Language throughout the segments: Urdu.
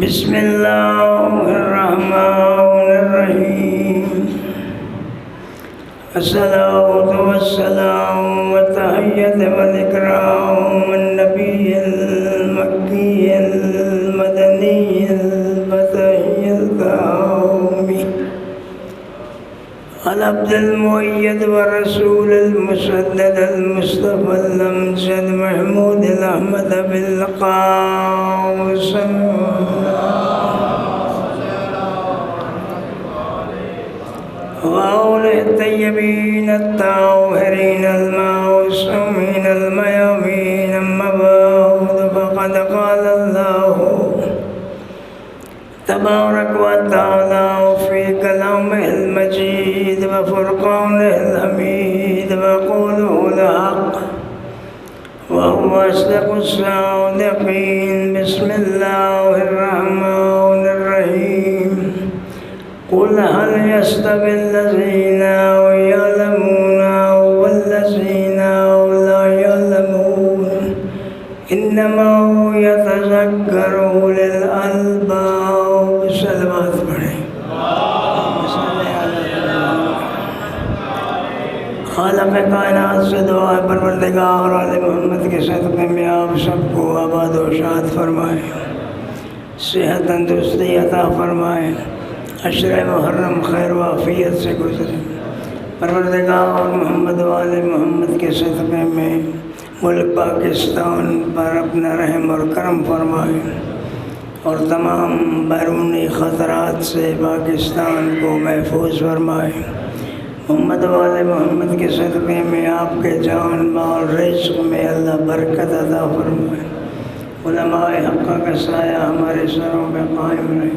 بسم اللہ الرحمن الرحیم الصلاۃ والسلام والتحیۃ والاکرام النبی المکی المدنی الفتحی القومی العبد المؤید والرسول المسدد المصطفى الامجد محمود الاحمد بالقاسم وآله الطيبين الطاهرين المعصومين الميامين أما بعد فقد قال الله تبارك وتعالى في كلامه المجيد وفرقانه الحميد وقوله الحق وهو أصدق الصادقين. بسم الله الرحمن الرحيم. قل هل يستوي الذين يعلمون والذين لا يعلمون إنما يتذكر أولو الألباب. صلوات پڑھیں. خالق کائنات سے دعا ہے پروردگار آل محمد کے صدقے میں آپ سب کو آباد و شاد فرمائے، صحت تندرستی عطا فرمائے، عشر محرم خیر و عافیت سے گزرے. پروردگار محمد والے محمد کے صدقے میں ملک پاکستان پر اپنا رحم اور کرم فرمائے اور تمام بیرونی خطرات سے پاکستان کو محفوظ فرمائے. محمد والے محمد کے صدقے میں آپ کے جان مال رزق میں اللہ برکت عطا فرمائے. علماء حق کا سایہ ہمارے سروں پہ قائم رہے.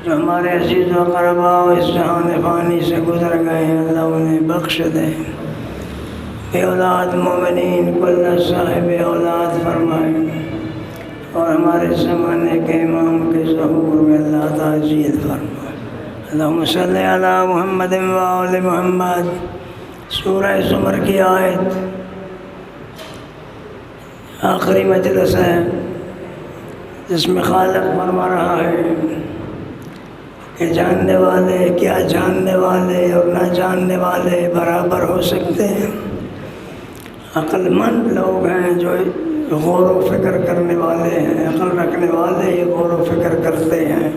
جو ہمارے عزیز و اقرباء اس جہان فانی سے گزر گئے ہیں اللہ انہیں بخش دے. بے اولاد مومنین کو اللہ صاحب اولاد فرمائے اور ہمارے زمانے کے امام کے ظہور میں اللہ تعزیت فرمائے. اللہم صلی علی محمد و آل محمد. سورہ زمر کی آیت آخری مجلس ہے جس میں خالق فرما رہا ہے کہ جاننے والے کیا جاننے والے اور نہ جاننے والے برابر ہو سکتے ہیں. عقل مند لوگ ہیں جو غور و فکر کرنے والے ہیں، عقل رکھنے والے یہ غور و فکر کرتے ہیں.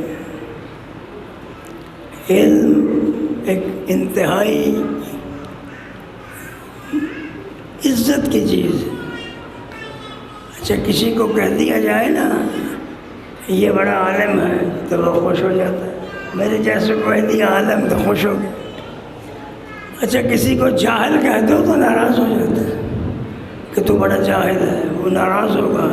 علم ایک انتہائی عزت کی چیز ہے. اچھا کسی کو کہہ دیا جائے نا یہ بڑا عالم ہے تو وہ خوش ہو جاتا ہے. میرے جیسے کو کہہ دیا عالم تو خوش ہو گیا. اچھا کسی کو جاہل کہہ دو تو ناراض ہو جاتا ہے کہ تو بڑا جاہل ہے، وہ ناراض ہوگا.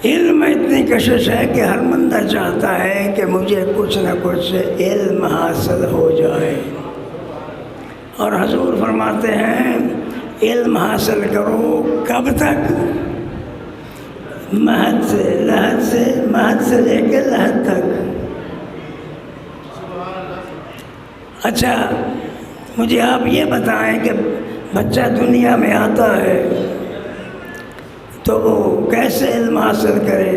علم میں اتنی کشش ہے کہ ہر بندہ چاہتا ہے کہ مجھے کچھ نہ کچھ علم حاصل ہو جائے. اور حضور فرماتے ہیں علم حاصل کرو کب تک؟ مہد سے لحد سے، مہد سے لے کے لحد تک. اچھا مجھے آپ یہ بتائیں کہ بچہ دنیا میں آتا ہے تو وہ کیسے علم حاصل کرے؟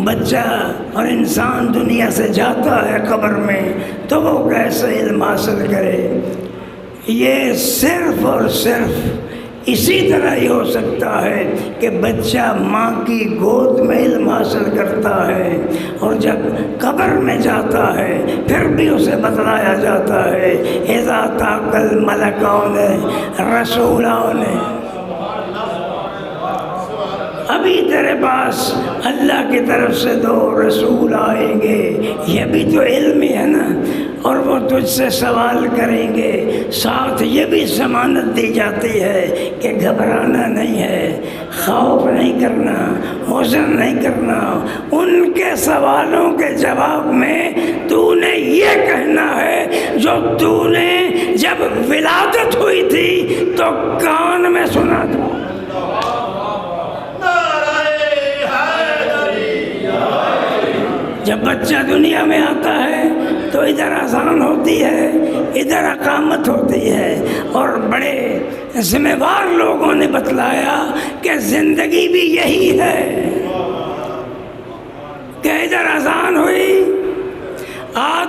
بچہ اور انسان دنیا سے جاتا ہے قبر میں تو وہ کیسے علم حاصل کرے؟ یہ صرف اور صرف اسی طرح ہی ہو سکتا ہے کہ بچہ ماں کی گود میں علم حاصل کرتا ہے اور جب قبر میں جاتا ہے پھر بھی اسے بتلایا جاتا ہے اذا تاکل ملکون رسولون، ابھی تیرے پاس اللہ کی طرف سے 2 رسول آئیں گے. یہ بھی تو علم ہی ہے نا. اور وہ تجھ سے سوال کریں گے، ساتھ یہ بھی ضمانت دی جاتی ہے کہ گھبرانا نہیں ہے، خوف نہیں کرنا، حزن نہیں کرنا. ان کے سوالوں کے جواب میں تو نے یہ کہنا ہے جو تو نے جب ولادت ہوئی تھی تو کان میں سنا تھا. جب بچہ دنیا میں آتا ہے تو ادھر اذان ہوتی ہے، ادھر اقامت ہوتی ہے، اور بڑے ذمہ دار لوگوں نے بتلایا کہ زندگی بھی یہی ہے.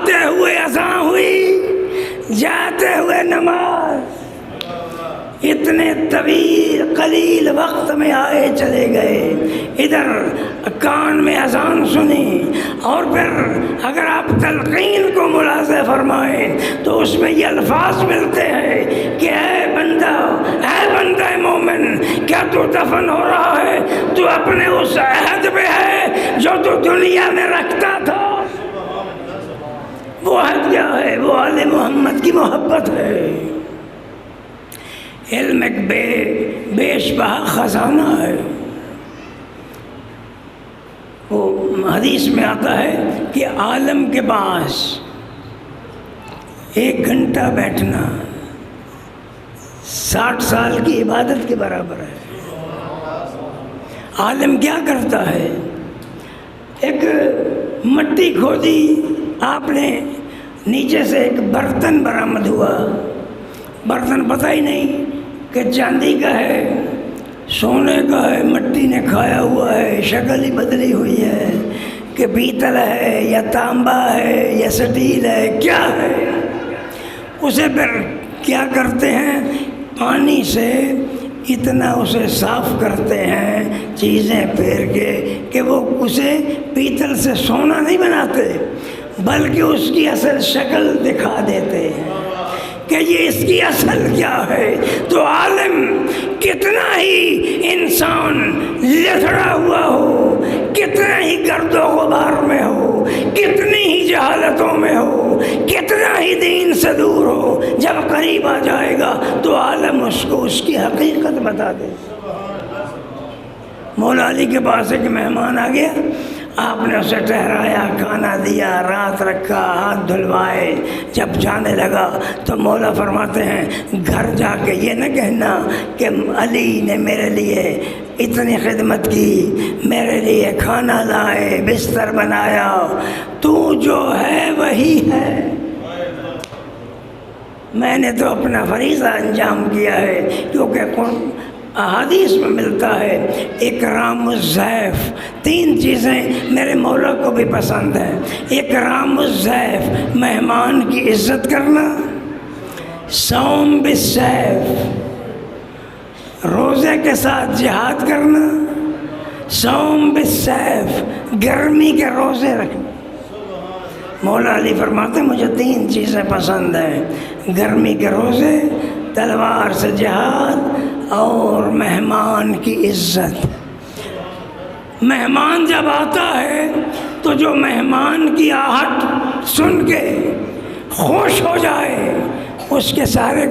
آتے ہوئے اذان ہوئی، جاتے ہوئے نماز، اتنے طویل قلیل وقت میں آئے چلے گئے، ادھر کان میں اذان سنی، اور پھر اگر آپ تلقین کو ملاحظہ فرمائیں تو اس میں یہ الفاظ ملتے ہیں کہ اے بندہ مومن، کیا تو دفن ہو رہا ہے؟ تو اپنے اس عہد پہ ہے جو تو دنیا میں رکھتا تھا۔ وہ عہد کیا ہے؟ وہ آل محمد کی محبت ہے۔ علم ایک بیش بہا خزانہ ہے۔ وہ حدیث میں آتا ہے کہ عالم کے پاس 1 گھنٹہ بیٹھنا 60 سال کی عبادت کے برابر ہے۔ عالم کیا کرتا ہے؟ ایک مٹی کھودی، آپ نے نیچے سے ایک برتن برآمد ہوا، برتن پتہ ہی نہیں کہ چاندی کا ہے، سونے کا ہے، مٹی نے کھایا ہوا ہے، شکل ہی بدلی ہوئی ہے کہ پیتل ہے یا تانبا ہے یا سٹیل ہے، کیا ہے؟ اسے پھر کیا کرتے ہیں؟ پانی سے اتنا اسے صاف کرتے ہیں چیزیں پھیر کے کہ وہ اسے پیتل سے سونا نہیں بناتے، بلکہ اس کی اصل شکل دکھا دیتے ہیں کہ یہ اس کی اصل کیا ہے۔ تو عالم کتنا ہی انسان لتڑا ہوا ہو، کتنا ہی گرد و غبار میں ہو، کتنی ہی جہالتوں میں ہو، کتنا ہی دین سے دور ہو، جب قریب آ جائے گا تو عالم اس کو اس کی حقیقت بتا دے۔ مولا علی کے پاس ایک مہمان آ گیا، آپ نے اسے ٹھہرایا، کھانا دیا، رات رکھا، ہاتھ دھلوائے، جب جانے لگا تو مولا فرماتے ہیں گھر جا کے یہ نہ کہنا کہ علی نے میرے لیے اتنی خدمت کی، میرے لیے کھانا لائے، بستر بنایا، تو جو ہے وہی ہے، میں نے تو اپنا فریضہ انجام کیا ہے۔ کیونکہ احادیث میں ملتا ہے اکرام الضیف، 3 چیزیں میرے مولا کو بھی پسند ہیں۔ اکرام الضیف، مہمان کی عزت کرنا، صوم بالسیف، روزے کے ساتھ جہاد کرنا، صوم بالسیف، گرمی کے روزے رکھنا۔ مولا علی فرماتے ہیں مجھے 3 چیزیں پسند ہیں، گرمی کے روزے، تلوار سے جہاد، اور مہمان کی عزت۔ مہمان جب آتا ہے تو جو مہمان کی آہٹ سن کے خوش ہو جائے اس کے سارے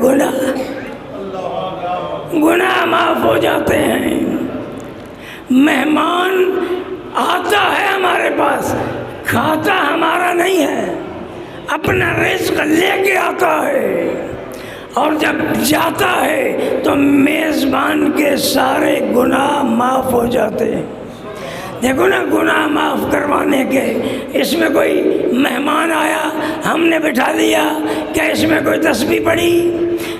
گناہ معاف ہو جاتے ہیں۔ مہمان آتا ہے ہمارے پاس، کھاتا ہمارا نہیں ہے، اپنا رزق لے کے آتا ہے، اور جب جاتا ہے تو میزبان کے سارے گناہ معاف ہو جاتے ہیں۔ دیکھو نا، گناہ معاف کروانے کے، اس میں کوئی مہمان آیا ہم نے بٹھا دیا، کیا اس میں کوئی تسبیح پڑھی،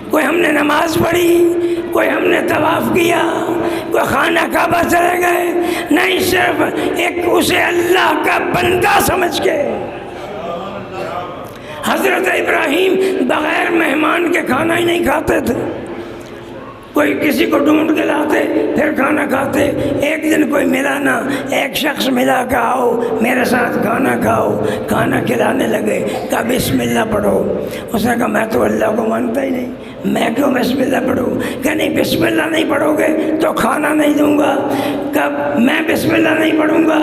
کوئی ہم نے نماز پڑھی، کوئی ہم نے طواف کیا، کوئی خانہ کعبہ چلے گئے؟ نہیں، صرف ایک اسے اللہ کا بندہ سمجھ کے۔ حضرت ابراہیم بغیر مہمان کے کھانا ہی نہیں کھاتے تھے، کوئی کسی کو ڈھونڈ کے لاتے پھر کھانا کھاتے۔ ایک دن کوئی ملا نہ، ایک شخص ملا کہ آؤ میرے ساتھ کھانا کھاؤ، کھانا کھلانے لگے، کہا بسم اللہ پڑھو۔ اس نے کہا میں تو اللہ کو مانتا ہی نہیں، میں کیوں بسم اللہ پڑھوں؟ کہ نہیں، بسم اللہ نہیں پڑھو گے تو کھانا نہیں دوں گا۔ کب میں بسم اللہ نہیں پڑھوں گا،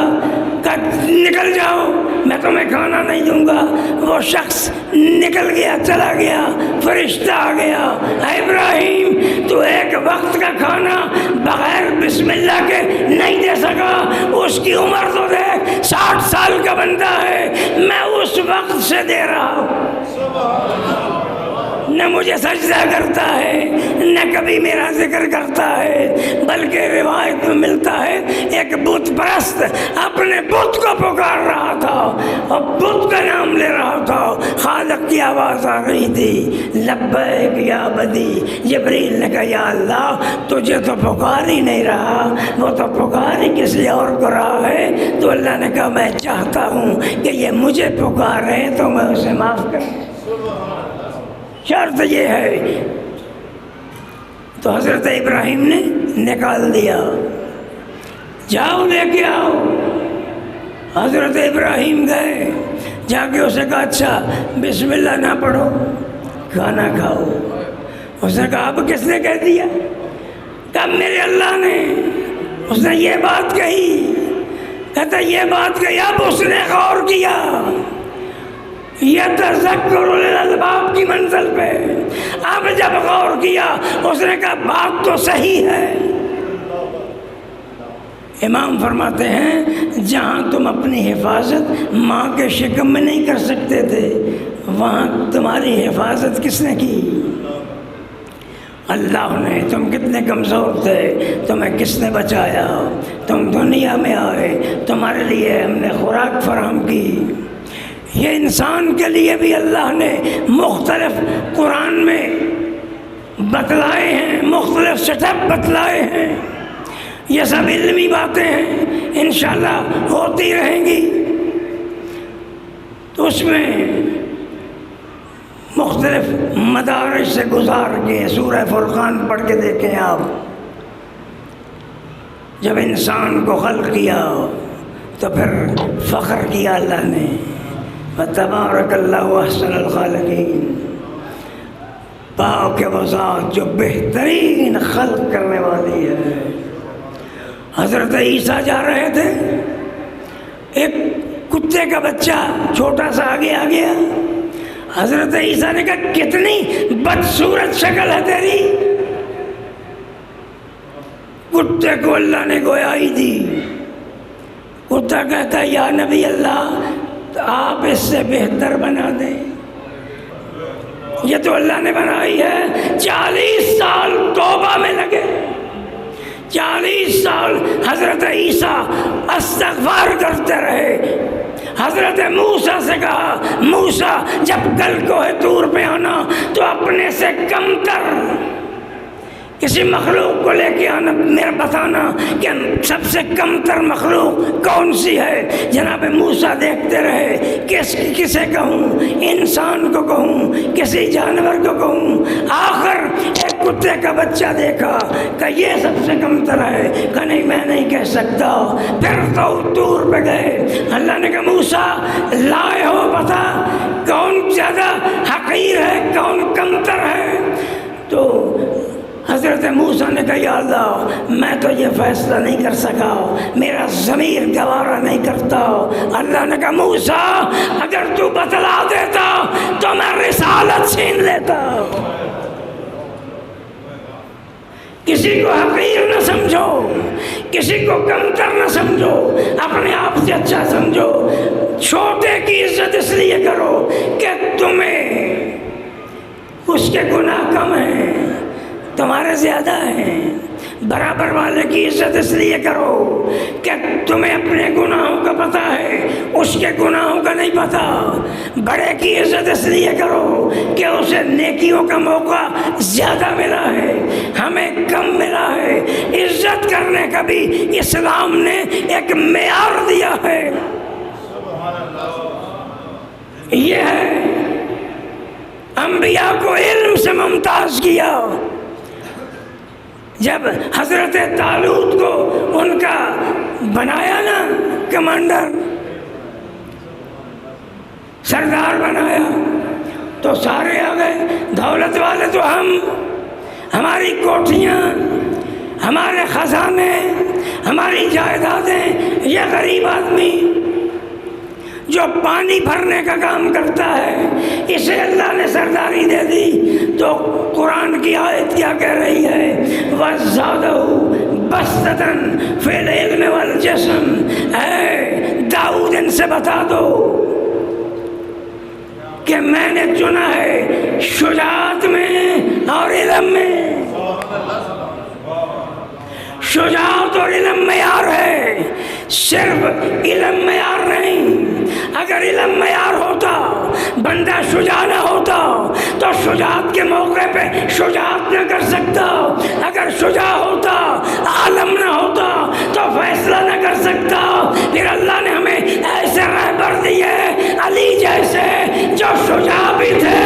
کب نکل جاؤ، میں تمہیں کھانا نہیں دوں گا۔ وہ شخص نکل گیا، چلا گیا، فرشتہ آ گیا، اے ابراہیم تو ایک وقت کا کھانا بغیر بسم اللہ کے نہیں دے سکا، اس کی عمر تو دیکھ 60 سال کا بندہ ہے، میں اس وقت سے دے رہا ہوں۔ نہ مجھے سجدہ کرتا ہے، نہ کبھی میرا ذکر کرتا ہے، بلکہ روایت میں ملتا ہے ایک بت پرست اپنے بت کو پکار رہا تھا اور بت کا نام لے رہا تھا، خالق کی آواز آ رہی تھی، لبیک یا بدی۔ جبریل نے کہا یا اللہ تجھے تو پکار ہی نہیں رہا، وہ تو پکار ہی کسی اور کو رہا ہے۔ تو اللہ نے کہا میں چاہتا ہوں کہ یہ مجھے پکارے تو میں اسے معاف کروں، شرط یہ ہے۔ تو حضرت ابراہیم نے نکال دیا، جاؤ لے کے آؤ۔ حضرت ابراہیم گئے، جا کے اسے کہا اچھا بسم اللہ نہ پڑھو، کھانا کھاؤ۔ اس نے کہا اب کس نے کہہ دیا؟ کہا میرے اللہ نے۔ اس نے یہ بات کہی، کہتا یہ بات کہی، اب اس نے غور کیا، یہ تذکر الالباب کی منزل پہ۔ اب جب غور کیا اس نے کہا بات تو صحیح ہے۔ امام فرماتے ہیں جہاں تم اپنی حفاظت ماں کے شکم میں نہیں کر سکتے تھے، وہاں تمہاری حفاظت کس نے کی؟ اللہ نے۔ تم کتنے کمزور تھے، تمہیں کس نے بچایا؟ تم دنیا میں آئے، تمہارے لیے ہم نے خوراک فراہم کی۔ یہ انسان کے لیے بھی اللہ نے مختلف قرآن میں بتلائے ہیں، مختلف سٹپ بتلائے ہیں۔ یہ سب علمی باتیں ہیں، انشاءاللہ ہوتی رہیں گی۔ تو اس میں مختلف مدارج سے گزار کے سورہ فرقان پڑھ کے دیکھیں آپ۔ جب انسان کو خلق کیا تو پھر فخر کیا اللہ نے، تبارک اللہ احسن الخالقین، پاک وہ ذات جو بہترین خلق کرنے والی ہے۔ حضرت عیسیٰ جا رہے تھے، ایک کتے کا بچہ چھوٹا سا آگے آ گیا۔ حضرت عیسیٰ نے کہا کتنی بدصورت شکل ہے تیری۔ کتے کو اللہ نے گویائی دی۔ کتا کہتا یا نبی اللہ آپ اس سے بہتر بنا دیں، یہ تو اللہ نے بنائی ہے۔ 40 سال توبہ میں لگے، 40 سال حضرت عیسیٰ استغفار کرتے رہے۔ حضرت موسیٰ سے کہا موسیٰ جب کل کوہ طور پہ آنا تو اپنے سے کم تر کسی مخلوق کو لے کے آنا، میرا بتانا کہ سب سے کم تر مخلوق کون سی ہے۔ جناب موسیٰ دیکھتے رہے، کسے کہوں، انسان کو کہوں، کسی جانور کو کہوں۔ آخر ایک کتے کا بچہ دیکھا کہ یہ سب سے کم تر ہے، کہ نہیں میں نہیں کہہ سکتا۔ پھر تو طور پہ گئے، اللہ نے کہا موسیٰ لائے ہو بتا کون زیادہ حقیر ہے، کون کم تر ہے؟ تو حضرت موسیٰ نے کہا یا اللہ میں تو یہ فیصلہ نہیں کر سکا، میرا ضمیر گوارا نہیں کرتا۔ اللہ نے کہا موسیٰ اگر تو بتلا دیتا تو میں رسالت چھین لیتا۔ کسی کو حقیر نہ سمجھو، کسی کو کمتر نہ سمجھو، اپنے آپ سے اچھا سمجھو۔ چھوٹے کی عزت اس لیے کرو کہ تمہیں اس کے گناہ کم ہیں، تمہارے زیادہ ہیں۔ برابر والے کی عزت اس لیے کرو کہ تمہیں اپنے گناہوں کا پتہ ہے، اس کے گناہوں کا نہیں پتہ۔ بڑے کی عزت اس لیے کرو کہ اسے نیکیوں کا موقع زیادہ ملا ہے، ہمیں کم ملا ہے۔ عزت کرنے کا بھی اسلام نے ایک معیار دیا ہے، یہ ہے انبیاء کو علم سے ممتاز کیا۔ جب حضرت طالوت کو ان کا بنایا نا کمانڈر، سردار بنایا، تو سارے آ گئے، دولت والے تو ہماری کوٹھیاں، ہمارے خزانے، ہماری جائیدادیں، یہ غریب آدمی جو پانی بھرنے کا کام کرتا ہے اسے اللہ نے سرداری دے دی۔ تو قرآن کی آیت کیا کہہ رہی ہے؟ وَزَادَهُ بَسْطَةً فِي الْعِلْمِ وَالْجِسْمِ۔ اے داؤد ان سے بتا دو کہ میں نے چنا ہے شجاعت میں اور علم میں. شجاعت اور علم معیار ہے، صرف علم معیار نہیں. اگر علم معیار ہوتا، بندہ شجاع نہ ہوتا تو شجاعت کے موقع پہ شجاعت نہ کر سکتا. اگر شجاع ہوتا، عالم نہ ہوتا تو فیصلہ نہ کر سکتا. پھر اللہ نے ہمیں ایسے رہبر دیے علی جیسے، جو شجاع بھی تھے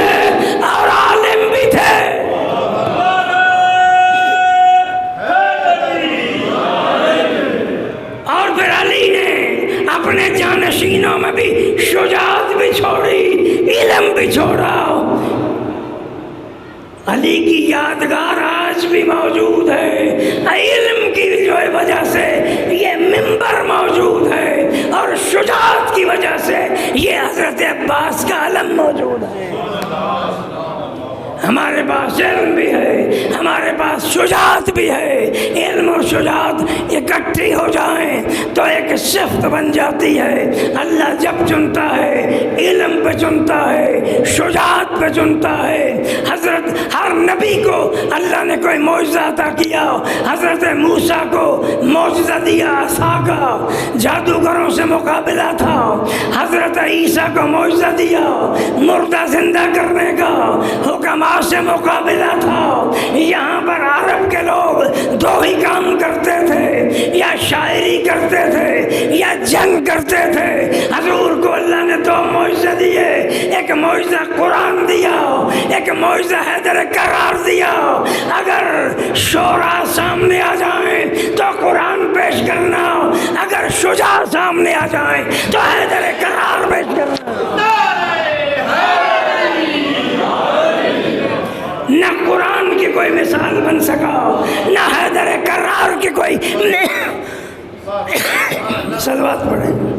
اور عالم بھی تھے. اور پھر علی نے اپنے جانشینوں میں بھی شجاعت بھی چھوڑی، علم بھی چھوڑا. علی کی یادگار آج بھی موجود ہے، علم کی جو وجہ سے یہ منبر موجود ہے، اور شجاعت کی وجہ سے یہ حضرت عباس کا علم موجود ہے. ہمارے پاس علم بھی ہے، ہمارے پاس شجاعت بھی ہے. علم اور شجاعت اکٹھی ہو جائیں تو ایک صفت بن جاتی ہے. اللہ جب چنتا ہے علم پہ چنتا ہے، شجاعت پہ چنتا ہے. حضرت ہر نبی کو اللہ نے کوئی معجزہ عطا کیا. حضرت موسیٰ کو معجزہ دیا عصا کا، جادوگروں سے مقابلہ تھا. حضرت عیسیٰ کو معجزہ دیا مردہ زندہ کرنے کا، حکم سے مقابلہ تھا. یہاں پر عرب کے لوگ دو ہی کام کرتے تھے، یا شاعری کرتے تھے یا جنگ کرتے تھے. حضور کو اللہ نے دو معجزے دیے، ایک معجزہ قرآن دیا، ایک معجزہ حیدر کرار دیا. اگر شورا سامنے آ جائیں تو قرآن پیش کرنا، اگر شجاع سامنے آ جائیں تو حیدر کرار پیش کرنا. نہ قرآن کی کوئی مثال بن سکا، نہ حیدر کرار کی کوئی. صلوات پڑھیں.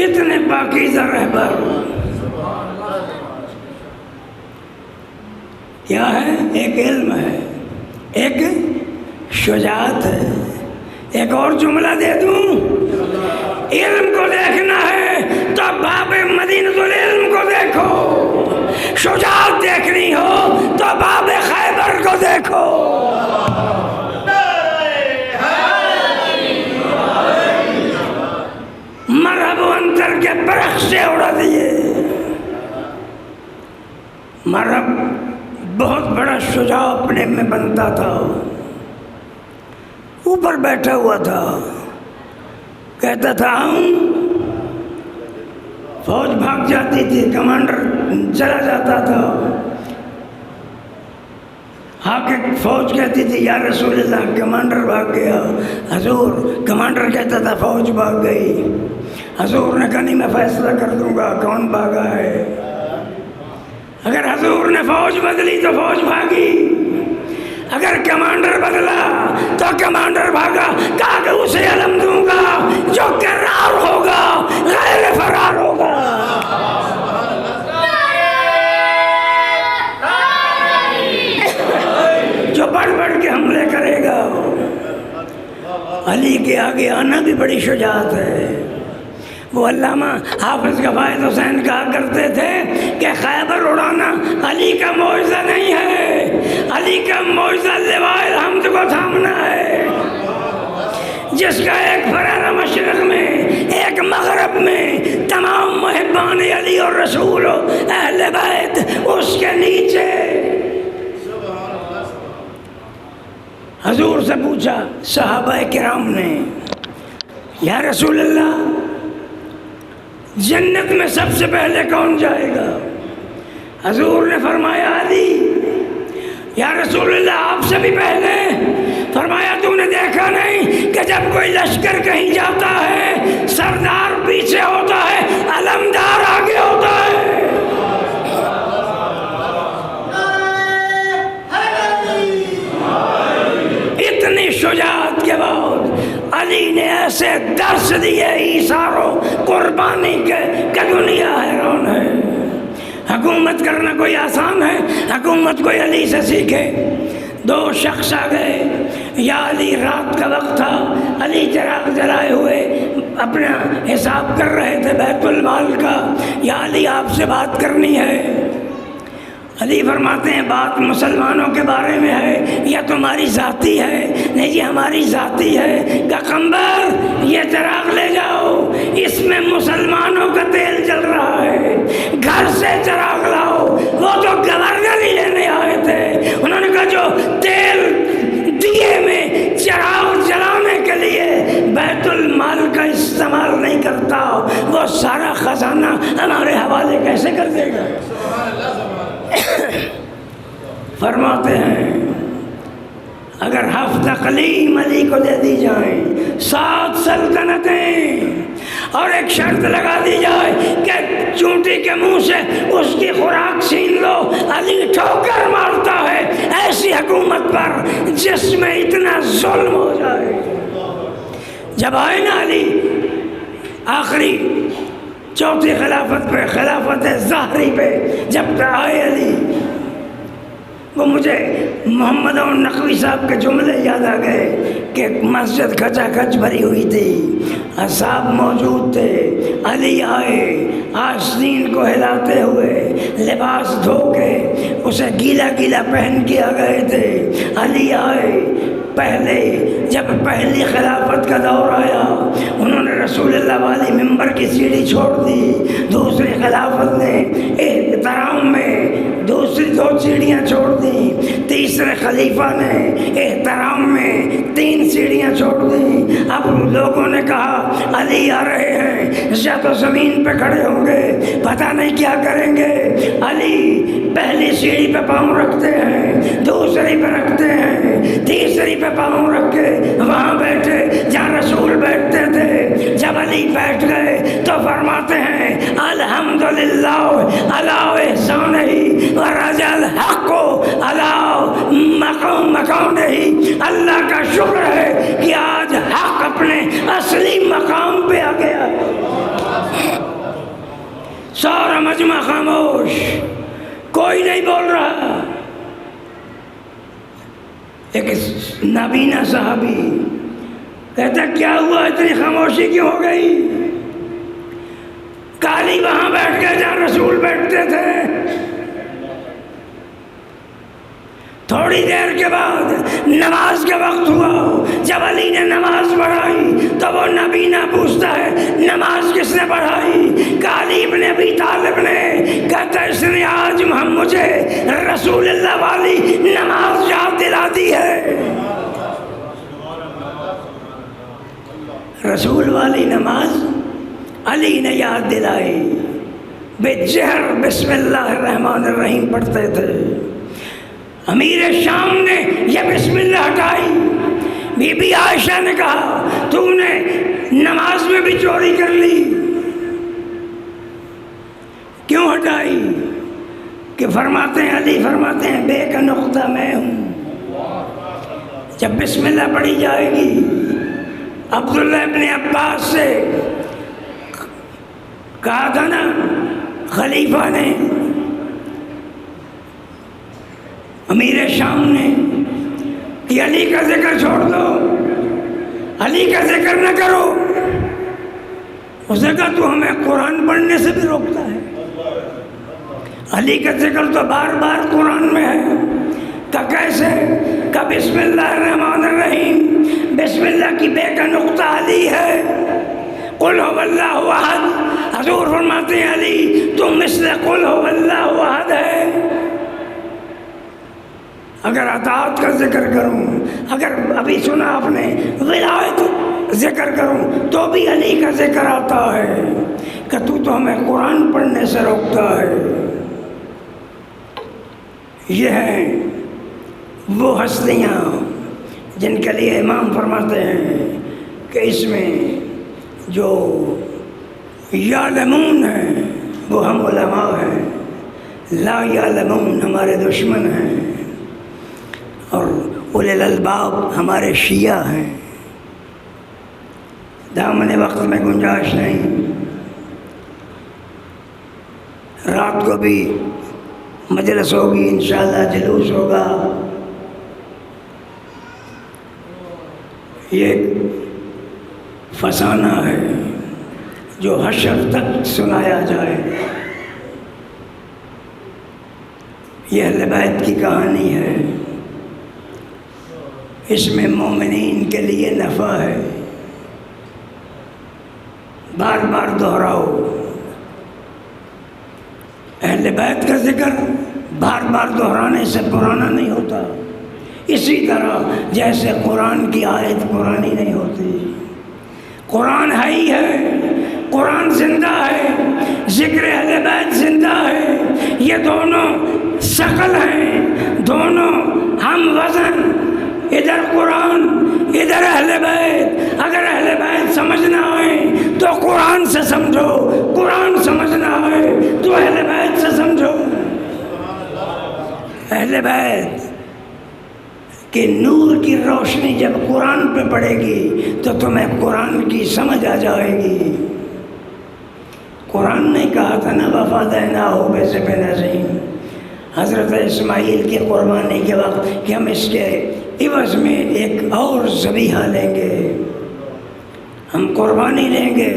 اتنے پاکیزہ رہبر کیا ہے؟ ایک علم ہے، ایک شجاعت ہے. ایک اور جملہ دے دوں، علم کو دیکھنا ہے تو باب مدینۃ العلم کو دیکھو. شجاعت دیکھنی ہو تو باب خیبر کو دیکھو. مرحب و انتر کے برق سے اڑا دیے. مرحب بہت بڑا شجاع اپنے میں بنتا تھا، اوپر بیٹھا ہوا تھا، کہتا تھا فوج بھاگ جاتی تھی، کمانڈر چلا جاتا تھا. فوج کہتی تھی یا رسول اللہ کمانڈر بھاگ گیا. حضور کمانڈر کہتا تھا فوج بھاگ گئی. حضور نے کہا نہیں میں فیصلہ کر دوں گا کون بھاگا ہے. اگر حضور نے فوج بدلی تو فوج بھاگی، اگر کمانڈر بدلا تو کمانڈر بھاگا. کہا کہ اسے علم دوں گا جو کرار ہوگا، غیر فرار ہوگا. جو بڑھ بڑھ کے حملے کرے گا. علی کے آگے آنا بھی بڑی شجاعت ہے. وہ علامہ حافظ کفایت حسین کہا کرتے تھے کہ خیبر اڑانا علی کا معجزہ نہیں ہے، علی کا معجزہ لوائے الحمد کو تھامنا ہے، جس کا ایک فرار مشرق میں ایک مغرب میں تمام محبان علی اور رسول و اہل بیت اس کے نیچے. حضور سے پوچھا صحابہ کرام نے یا رسول اللہ جنت میں سب سے پہلے کون جائے گا؟ حضور نے فرمایا علی. یا رسول اللہ آپ سے بھی پہلے؟ فرمایا تو نے دیکھا نہیں کہ جب کوئی لشکر کہیں جاتا ہے سردار پیچھے ہوتا ہے، علمدار آگے ہوتا ہے. اتنی شجاعت کے بعد ایسے درس دیے ایثار و قربانی کے کہ دنیا حیران ہے۔ حکومت کرنا کوئی آسان ہے؟ حکومت کوئی علی سے سیکھے۔ دو شخص آ گئے، یا علی رات کا وقت تھا، علی چراغ جلائے ہوئے اپنا حساب کر رہے تھے بیت المال کا، یا علی آپ سے بات کرنی ہے۔ علی فرماتے ہیں بات مسلمانوں کے بارے میں ہے یا تمہاری ذاتی ہے؟ نہیں جی ہماری ذاتی ہے۔ کہ قمبر یہ چراغ لے جاؤ، اس میں مسلمانوں کا تیل جل رہا ہے، گھر سے چراغ لاؤ۔ وہ تو گورنر ہی لینے آئے تھے، انہوں نے کہا جو تیل دیے میں چراغ جلانے کے لیے بیت المال کا استعمال نہیں کرتا، وہ سارا خزانہ ہمارے حوالے کیسے کر دے گا؟ فرماتے ہیں اگر 7 اقلیم علی کو دے دی جائیں، 7 سلطنتیں، اور ایک شرط لگا دی جائے کہ چونٹی کے منہ سے اس کی خوراک چھین لو، علی ٹھوکر مارتا ہے ایسی حکومت پر جس میں اتنا ظلم ہو جائے۔ جب آئے نا علی آخری چوتھی خلافت پہ، خلافت ظاہری پہ جب آئے علی، وہ مجھے محمد نقوی صاحب کے جملے یاد آ گئے کہ مسجد کھچا کھچ بھری ہوئی تھی، اصحاب موجود تھے، علی آئے آستین کو ہلاتے ہوئے، لباس دھو کے اسے گیلا گیلا پہن کے آ گئے تھے۔ علی آئے پہلے جب پہلی خلافت کا دور آیا، انہوں نے رسول اللہ والی ممبر کی سیڑھی چھوڑ دی، دوسری خلافت نے احترام میں دوسری 2 سیڑھیاں چھوڑ دی، تیسرے خلیفہ نے احترام میں 3 سیڑھیاں چھوڑ دی۔ اب لوگوں نے کہا علی آ رہے ہیں، یا تو زمین پہ کھڑے ہوں گے، پتہ نہیں کیا کریں گے۔ علی پہلی سیڑھی پہ پاؤں رکھتے ہیں، دوسری پہ رکھتے ہیں، تیسری پہ پاؤں رکھ کے وہاں بیٹھے جہاں رسول بیٹھتے تھے۔ جب علی بیٹھ گئے تو فرماتے ہیں الحمدللہ علی احسانہ ورجا الحق علی مقامہ، اللہ کا شکر ہے کہ آج حق اپنے اصلی مقام پہ آ گیا۔ سارا مجمع خاموش، کوئی نہیں بول رہا۔ ایک نابینا صحابی کہتا کیا ہوا، اتنی خاموشی کیوں ہو گئی؟ کالی وہاں بیٹھ گئے جہاں رسول بیٹھتے تھے۔ تھوڑی دیر کے بعد نماز کا وقت ہوا، جب علی نے نماز پڑھائی تو وہ نبینا پوچھتا ہے نماز کس نے پڑھائی؟ کہ علی ابن ابی طالب نے۔ کہتا اس نے آج مجھے رسول اللہ والی نماز یاد دلا دی ہے۔ رسول والی نماز علی نے یاد دلائی، بجہر بسم اللہ الرحمن الرحیم پڑھتے تھے۔ امیر شام نے یہ بسم اللہ ہٹائی، بی بی عائشہ نے کہا تو نے نماز میں بھی چوری کر لی، کیوں ہٹائی؟ کہ فرماتے ہیں علی فرماتے ہیں بے کا نقطہ میں ہوں، جب بسم اللہ پڑھی جائے گی عبداللہ ابن عباس سے کہا تھا نا خلیفہ نے، امیر شام نے کہ علی کا ذکر چھوڑ دو، علی کا ذکر نہ کرو۔ اس نے کہا تو ہمیں قرآن پڑھنے سے بھی روکتا ہے، علی کا ذکر تو بار بار قرآن میں ہے۔ کہ کیسے؟ کہ بسم اللہ الرحمن الرحیم، بسم اللہ کی بے کا نقطہ علی ہے، قل هو اللہ احد۔ حضور فرماتے ہیں علی تم مثل قل هو اللہ احد ہے۔ اگر اطاعت کا ذکر کروں، اگر ابھی سنا آپ نے ولایت ذکر کروں تو بھی علی کا ذکر آتا ہے کہ تو ہمیں قرآن پڑھنے سے روکتا ہے۔ یہ ہیں وہ ہستیاں جن کے لیے امام فرماتے ہیں کہ اس میں جو یعلمون ہیں وہ ہم علماء ہیں، لا یعلمون ہمارے دشمن ہیں، اور اولی الالباب ہمارے شیعہ ہیں۔ دامن وقت میں گنجائش نہیں. رات کو بھی مجلس ہوگی انشاءاللہ، جلوس ہوگا. یہ فسانہ ہے جو حشر تک سنایا جائے. یہ اہل بیت کی کہانی ہے، اس میں مومنین کے لیے نفع ہے. بار بار دہراؤ. اہل بیت کا ذکر بار بار دہرانے سے پرانا نہیں ہوتا. اسی طرح جیسے قرآن کی آیت پرانی نہیں ہوتی. قرآن ہے ہی ہے، قرآن زندہ ہے، ذکر اہل بیت زندہ ہے. یہ دونوں ثقل ہیں، دونوں ہم وزن. ادھر قرآن، ادھر اہل بیت. اگر اہل بیت سمجھنا ہے تو قرآن سے سمجھو، قرآن سمجھنا ہے تو اہل بیت سے سمجھو. اہل بیت کہ نور کی روشنی جب قرآن پہ پڑے گی تو تمہیں قرآن کی سمجھ آ جائے گی. قرآن نے کہا تھا نا وفادیناہ بذبح عظیم، حضرت اسماعیل کی قربانی کے وقت کہ ہم اس کے عوض میں ایک اور ذبیحہ لیں گے، ہم قربانی لیں گے.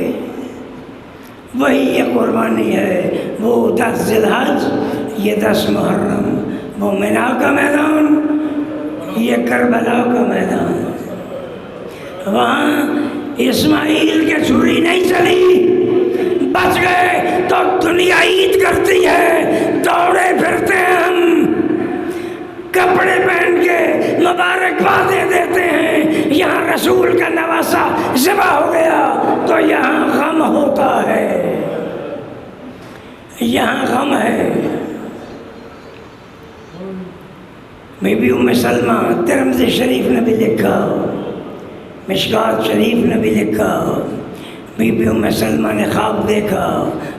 وہی یہ قربانی ہے. وہ 10 ذی الحج، یہ 10 محرم. وہ مینا کا میدان، یہ کربلا کا میدان. وہاں اسماعیل کے چھری نہیں چلی، بچ گئے تو دنیا عید کرتی ہے. دوڑے پھرتے ہیں ہم، کپڑے پہن کے مبارکبادیں دیتے ہیں. یہاں رسول کا نواسا ذبح ہو گیا تو یہاں غم ہوتا ہے، یہاں غم ہے. بی بی ام سلمہ، ترمذی شریف نے بھی لکھا، مشکات شریف نے بھی لکھا، بی بی ام سلمہ نے خواب دیکھا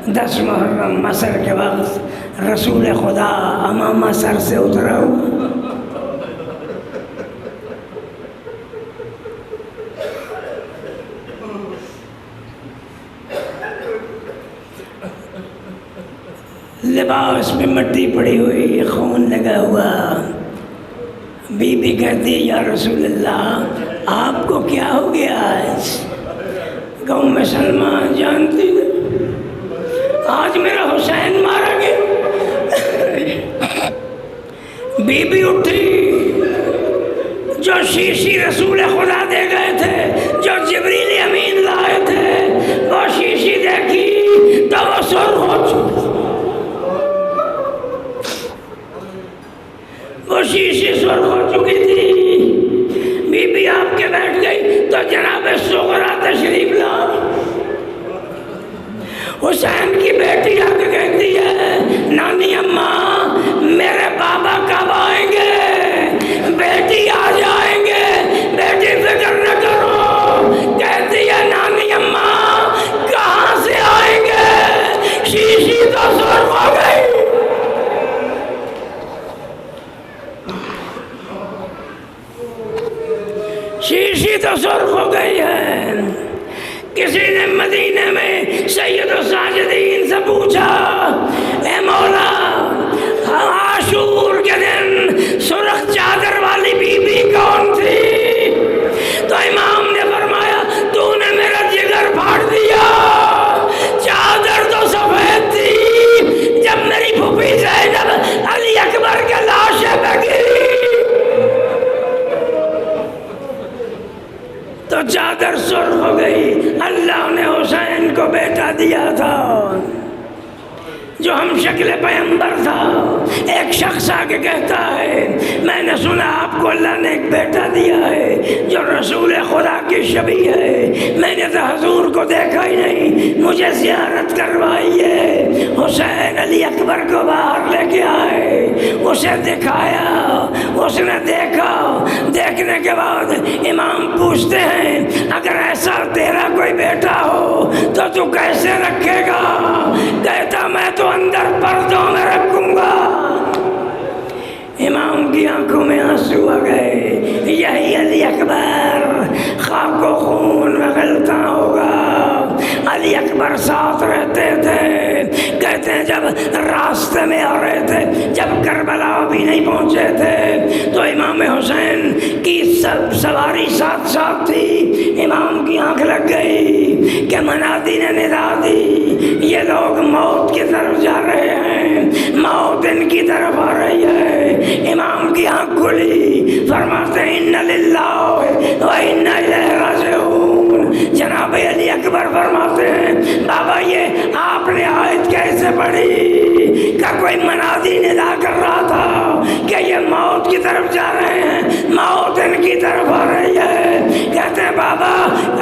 10 محرم عصر کے وقت رسول خدا امامہ سر سے اترا ہوا. لباس پہ مٹی پڑی ہوئی، خون لگا ہوا. بی بی کہتی یا رسول اللہ آپ کو کیا ہو گیا آج؟ ام سلمہ جانتی نہیں، آج میرا حسین مارا گیا. بی بی اٹھی، جو شیشی رسول خدا دے گئے تھے، جو جبریل امین لائے تھے، وہ شیشی دیکھی تو وہ سرخ ہو چکی. وہ شیشی سرخ ہو چکی تھی. بی بی آپ کے بیٹھ گئی تو جناب سغرا تشریف لا. حسین کی بیٹی آ کے کہتی ہے نانی اماں میرے بابا کب آئیں گے؟ بیٹی آ جائیں گے، بیٹی فکر نہ کرو. کہتی ہے نانی اماں کہاں سے آئیں گے؟ شیشی تو سرخ ہو گئی. شیشی تو سرخ ہو گئی ہے. کسی نے مدینے میں سید الساجدین سے پوچھا اے مولا عاشور کے دن سرخ چادر والی بی بی کون تھی؟ تو امام نے فرمایا تو نے میرا جگر پھاڑ دیا. چادر تو سفید تھی. جب میری پھوپھی زینب علی اکبر کے لاشے پہ گری تو چادر سرخ ہو گئی. اللہ نے حسین کو بیٹا دیا تھا جو ہم شکل پیغمبر تھا. ایک شخص آگے کہتا ہے میں نے سنا آپ کو اللہ نے ایک بیٹا دیا ہے جو رسول خدا کی شبیہ ہے. میں نے تو حضور کو دیکھا ہی نہیں، مجھے زیارت کروائیے. حسین علی اکبر کو باہر لے کے آئے، اسے دکھایا، اس نے دیکھا. دیکھنے کے بعد امام پوچھتے ہیں اگر ایسا تیرا کوئی بیٹا ہو تو تو کیسے رکھے گا؟ کہتا میں تو اندر پردوں میں رکھوں گا. امام کی آنکھوں میں آنسو آ گئے. یہی علی اکبر خاک و خون میں غلطاں ہوگا. علی اکبر ساتھ رہتے تھے. کہتے ہیں جب راستے میں آ رہے تھے، جب کربلا بھی نہیں پہنچے تھے، تو امام حسین کی سواری ساتھ ساتھ تھی. امام کی آنکھ لگ گئی کہ منادی نے ندا دی، یہ لوگ موت کی طرف جا رہے ہیں، موت ان کی طرف آ رہی ہے. امام کی آنکھ کھلی، فرماتے ہیں اِنَّ لِلَّهِ وَإِنَّا إِلَيْهِ رَاجِعُونَ. جناب علی اکبر فرماتے ہیں بابا یہ آپ نے آیت کیسے پڑھی کہ کوئی منادی ندا کر رہا تھا کہ یہ موت کی طرف جا رہے ہیں، موت ان کی طرف آ رہی ہے. کہتے ہیں بابا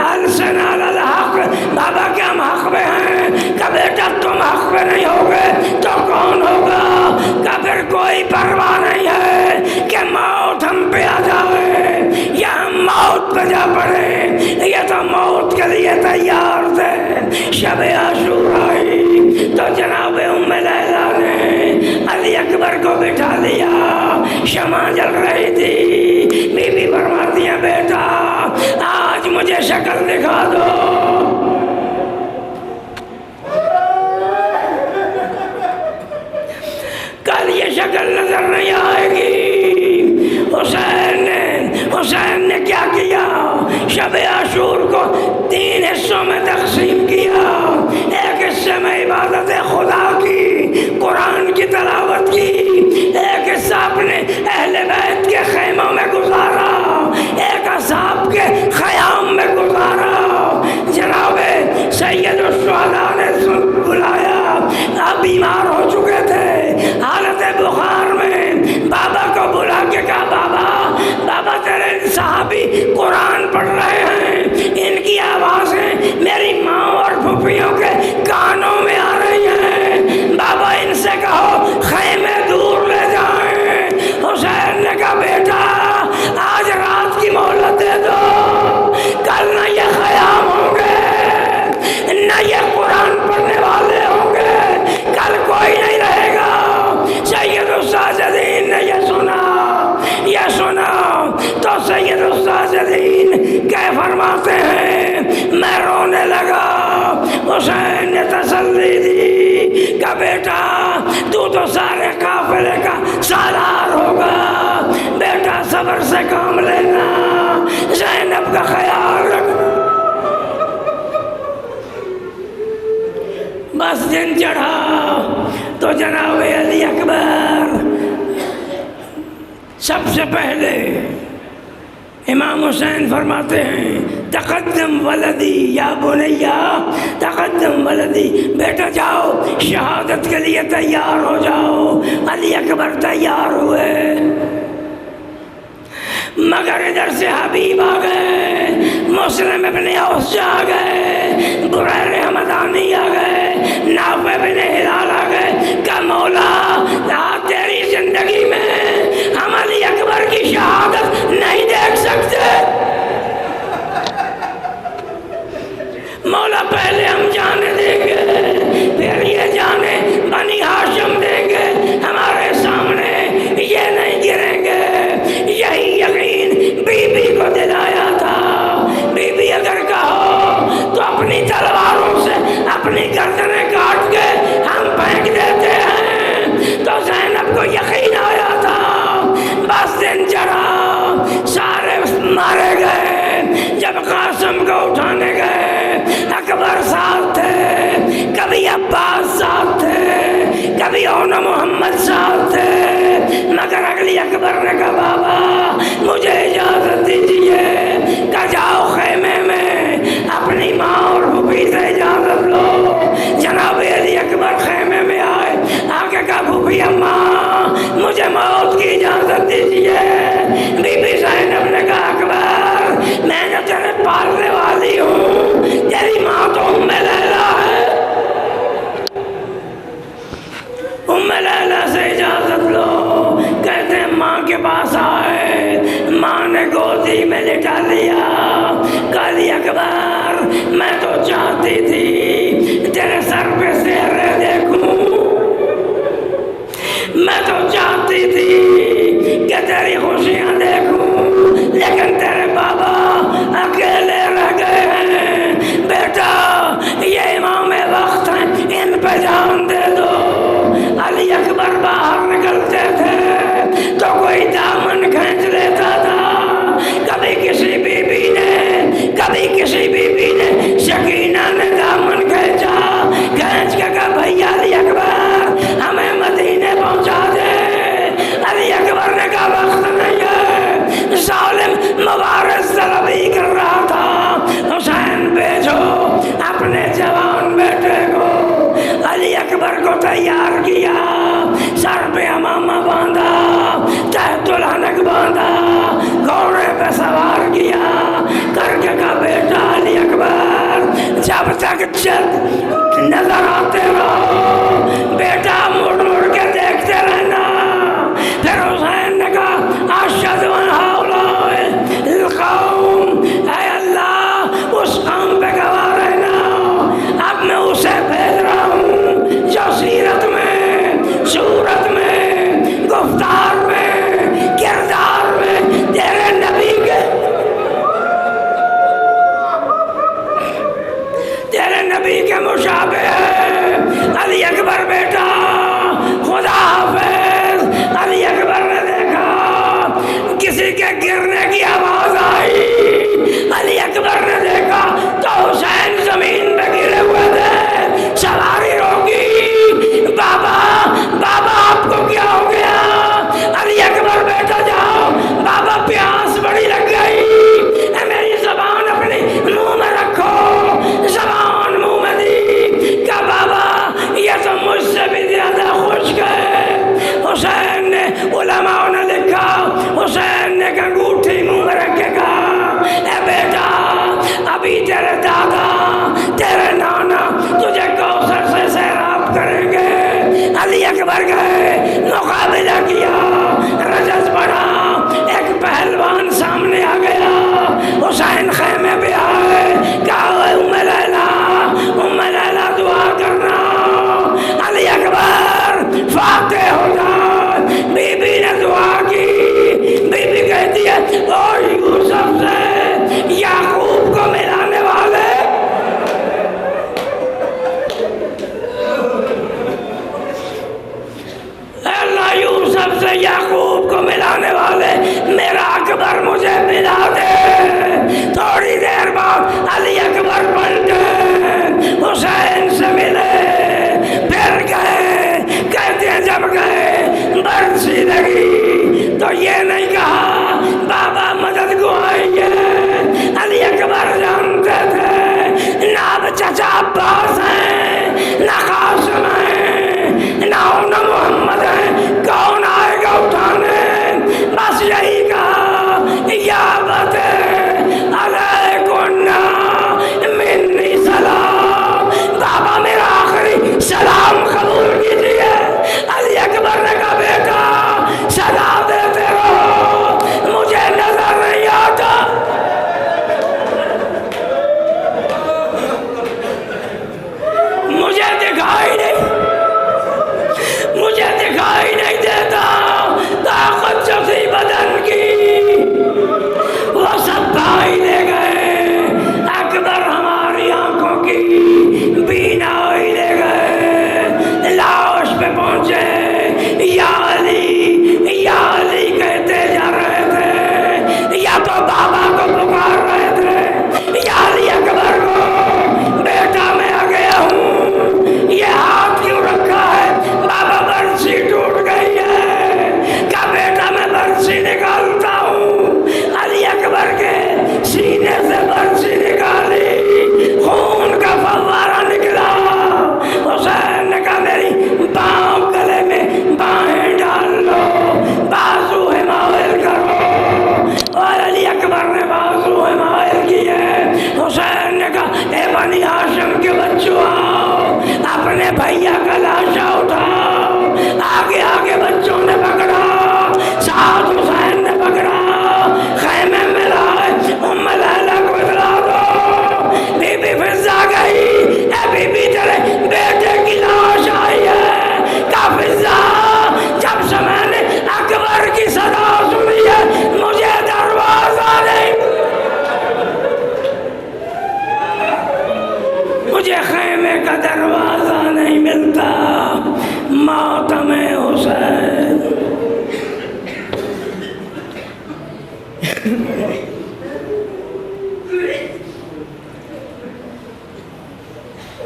السنا الحق، بابا کیا ہم حق میں ہیں؟ کہ بیٹا تم حق میں نہیں ہوگے تو کون ہوگا؟ کہ پھر کوئی پرواہ نہیں ہے کہ موت ہم پہ آ جائے یا ہم موت پہ جا پڑے. یہ تو موت کے لیے تیار تھے. شب عاشورا آئی تو جناب ام لیلا نے علی اکبر کو بٹھا لیا. شمع جل رہی تھی. بی بی فرماتی ہیں بیٹا آج مجھے شکل دکھا دو. کل یہ شکل نظر نہیں آئے گی. حسین نے کیا کیا؟ شب عاشور کو 3 حصوں میں تقسیم کیا. ایک حصے میں عبادت خدا کی، قرآن کی تلاوت کی. ایک حصہ اپنے اہل بیت کے خیموں میں گزارا، ایک اصحاب کے خیام میں گزارا. جناب سید الشہداء نے بلایا، آپ بیمار ہو چکے تھے حالت بخار میں. بابا کو بلا کے کہا بابا تیرے صحابی قرآن پڑھ رہے ہیں، ان کی آوازیں میری ماں اور پھوپھیوں کے کانوں میں آ رہی ہیں. بابا ان سے کہو خیمے دور لے جائیں. حسین نے کہا بیٹا آج رات کی مہلت دے دو، کل نہ یہ خیام ہوں گے نہ یہ قرآن پڑھنے والے ہوں گے، کل کوئی نہیں رہے گا. سید الساجدین نے یہ سنا تو سید الساجدین کیا فرماتے ہیں؟ میں رونے لگا. حسین نے تسلی دی کہ بیٹا تو سارے قافلے کا سالار ہوگا، بیٹا صبر سے کام لینا، زینب کا خیال رکھنا. بس دن چڑھا تو جناب علی اکبر سب سے پہلے امام حسین فرماتے ہیں تقدم ولدی یا بنیا، تقدم ولدی، بیٹا جاؤ شہادت کے لیے تیار ہو جاؤ. علی اکبر تیار ہوئے، مگر ادھر سے حبیب آ گئے، مسلم ابن اوس آ گئے، بریر حمدانی آ گئے، نافع بن ہلال آ گئے. کہ مولا تیری زندگی میں ہم علی اکبر کی شہادت نہیں دیکھ سکتے. مولا پہلے ہم جانے دیں گے، پھر یہ جانے بنی ہاشم دیں گے، ہمارے سامنے یہ نہیں گریں گے. یہی یقین بی بی کو دلایا تھا. بی بی اگر کہو تو اپنی تلواروں سے اپنی گردنیں کاٹ کے ہم پھینک دیتے ہیں. تو زینب کو یقین آیا تھا. بس دن چڑھا، سارے مارے گئے. جب قاسم کو اٹھانے گئے اکبر ساتھ تھے، کبھی عباس ساتھ تھے، کبھی اون محمد ساتھ تھے. مگر اگلی اکبر نے کہا بابا مجھے اجازت دیجیے کہ جاؤ خیمے میں اپنی ماں اور پھوپھی سے اجازت لو. جناب علی اکبر خیمے میں آئے، آ کے کہا پھوپھی اماں مجھے موت کی اجازت دیجیے. بی بی زینب نے کہا اکبر میں جو تیرے پالنے والی ہوں، تیری ماں تو ام لیلا ہے، ام لیلا سے اجازت لو. کہتے ہیں ماں کے پاس آئے، ماں نے گودی میں لٹا لیا. علی اکبر میں تو چاہتی تھی تیرے سر پہ سہرے دیکھوں، میں تو چاہتی تھی کہ تیری خوشی تیر کے گرنے کی آواز آئی، علی اکبر نے دیکھا تو حسین زمین پہ گرے ہوئے تھے، سواری روکی، بابا بابا آپ کو کیا ہو گیا؟